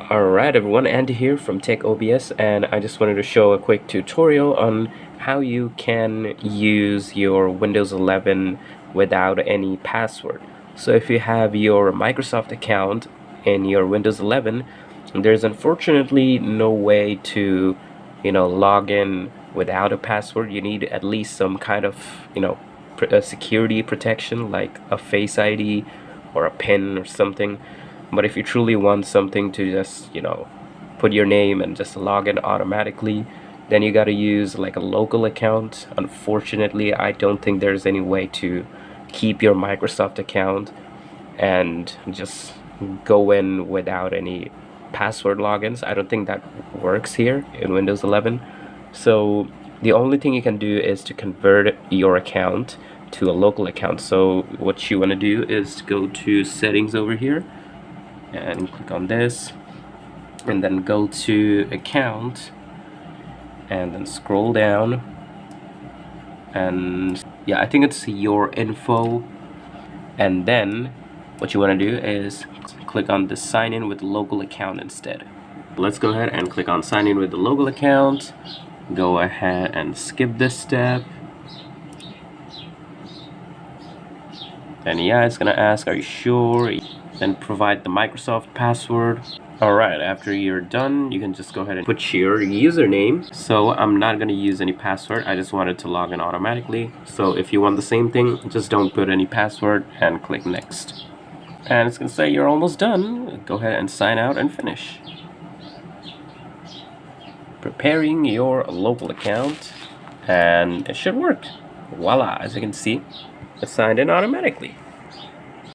Alright everyone, Andy here from Tech OBS, and I just wanted to show a quick tutorial on how you can use your Windows 11 without any password. So if you have your Microsoft account in your Windows 11, there's unfortunately no way to log in without a password. You need at least some kind of security protection like a Face ID or a PIN or something. But if you truly want something to just put your name and just log in automatically, then you got to use like a local account. Unfortunately, I don't think there's any way to keep your Microsoft account and just go in without any password logins. I don't think that works here in Windows 11. So the only thing you can do is to convert your account to a local account. So what you want to do is go to settings over here and click on this, and then go to account, and then scroll down, and yeah, I think it's your info, and then what you want to do is click on the sign in with the local account instead. Let's go ahead and click on sign in with the local account. Go ahead and skip this step, and yeah, it's gonna ask, are you sure? Then provide the Microsoft password. Alright, after you're done, you can just go ahead and put your username. So I'm not going to use any password, I just wanted to log in automatically. So if you want the same thing, just don't put any password and click next. And it's going to say you're almost done. Go ahead and sign out and finish. Preparing your local account, and it should work. Voila, as you can see, it's signed in automatically.